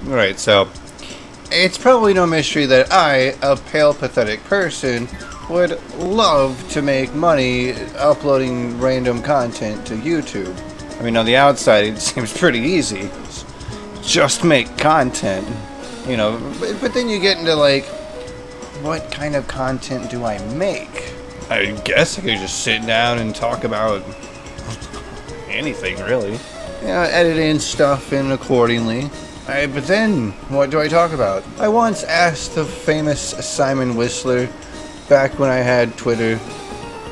Right, so it's probably no mystery that I, a pale, pathetic person, would love to make money uploading random content to YouTube. I mean, on the outside, it seems pretty easy. Just make content, you know. But then you get into, like, what kind of content do I make? I guess I could just sit down and talk about anything, really. You know, edit in stuff in accordingly. But then, what do I talk about? I once asked the famous Simon Whistler, back when I had Twitter,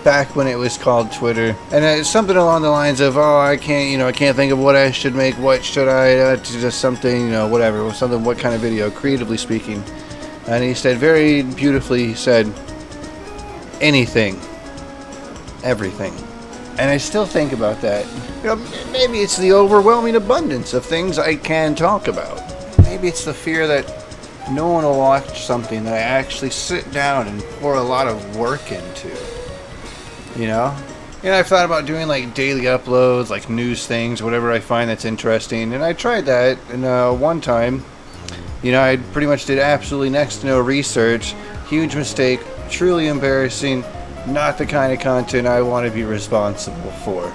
back when it was called Twitter, and it's something along the lines of, oh, I can't think of what I should make, what should I, just something, whatever, what kind of video, creatively speaking. And he said, very beautifully, said, anything, everything. And I still think about that. Maybe it's the overwhelming abundance of things I can talk about. Maybe it's the fear that no one will watch something that I actually sit down and pour a lot of work into. I've thought about doing like daily uploads, like news things, whatever I find that's interesting. And I tried that, and one time, I pretty much did absolutely next to no research. Huge mistake, truly embarrassing. Not the kind of content I want to be responsible for.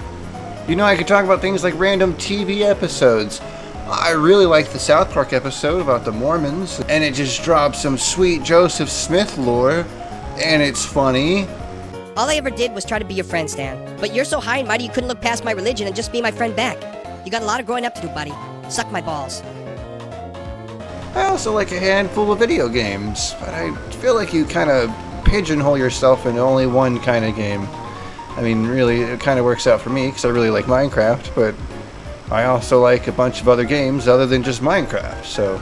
I could talk about things like random TV episodes. I really liked the South Park episode about the Mormons, and it just dropped some sweet Joseph Smith lore, and it's funny. All I ever did was try to be your friend, Stan. But you're so high and mighty you couldn't look past my religion and just be my friend back. You got a lot of growing up to do, buddy. Suck my balls. I also like a handful of video games, but I feel like you kind of pigeonhole yourself into only one kind of game. I mean, really, it kind of works out for me because I really like Minecraft, but I also like a bunch of other games other than just Minecraft. So,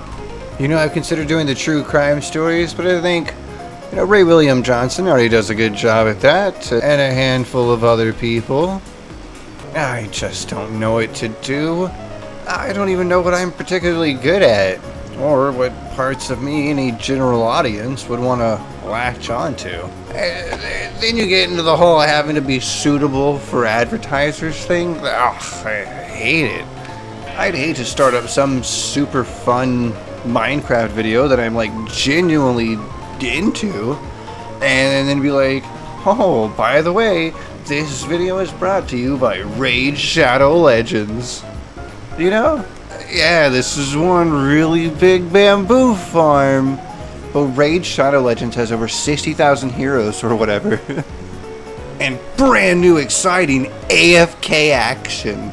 I've considered doing the true crime stories, but I think, Ray William Johnson already does a good job at that, and a handful of other people. I just don't know what to do. I don't even know what I'm particularly good at, or what parts of me any general audience would want to latch onto. Then you get into the whole having to be suitable for advertisers thing. Ugh, I hate it. I'd hate to start up some super fun Minecraft video that I'm like genuinely into, and then be like, oh, by the way, this video is brought to you by Raid Shadow Legends. Yeah, this is one really big bamboo farm. But Raid Shadow Legends has over 60,000 heroes or whatever. And brand new exciting AFK action.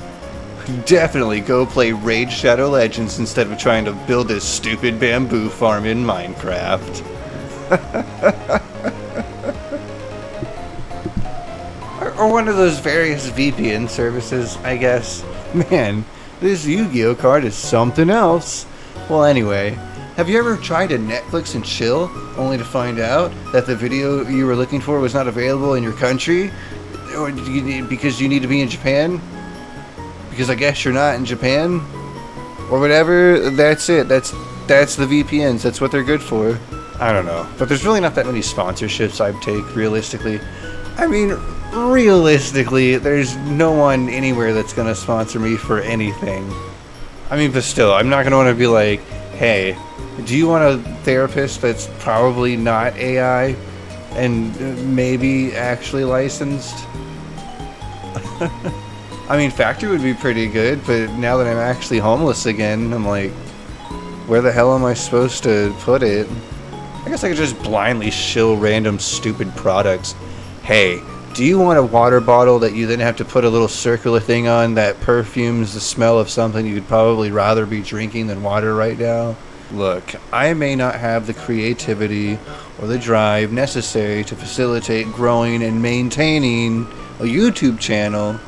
Definitely go play Raid Shadow Legends instead of trying to build this stupid bamboo farm in Minecraft. or one of those various VPN services, I guess. Man, this Yu-Gi-Oh card is something else. Well, anyway, have you ever tried to Netflix and chill, only to find out that the video you were looking for was not available in your country? Or because you need to be in Japan? Because I guess you're not in Japan? Or whatever, that's it. That's the VPNs. That's what they're good for. I don't know. But there's really not that many sponsorships I'd take, realistically. I mean, realistically, there's no one anywhere that's going to sponsor me for anything. I mean, but still, I'm not going to want to be like, hey, do you want a therapist that's probably not AI and maybe actually licensed? I mean, Factory would be pretty good, but now that I'm actually homeless again, I'm like, where the hell am I supposed to put it? I guess I could just blindly shill random stupid products. Hey, do you want a water bottle that you then have to put a little circular thing on that perfumes the smell of something you'd probably rather be drinking than water right now? Look, I may not have the creativity or the drive necessary to facilitate growing and maintaining a YouTube channel,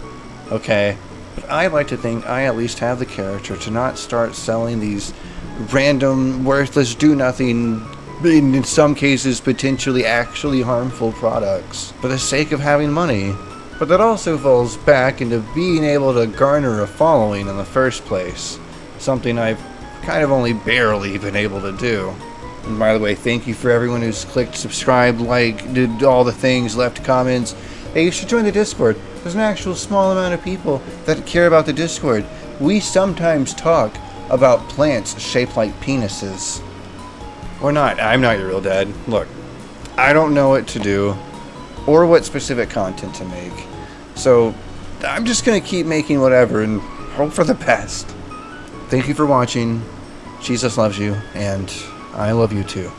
okay? But I like to think I at least have the character to not start selling these random, worthless, do-nothing, in some cases potentially actually harmful products for the sake of having money. But that also falls back into being able to garner a following in the first place, something I've kind of only barely been able to do. And by the way, thank you for everyone who's clicked subscribe, like, did all the things, left comments. Hey, you should join the Discord. There's an actual small amount of people that care about the Discord. We sometimes talk about plants shaped like penises. Or not. I'm not your real dad. Look, I don't know what to do or what specific content to make. So I'm just going to keep making whatever and hope for the best. Thank you for watching. Jesus loves you, and I love you too.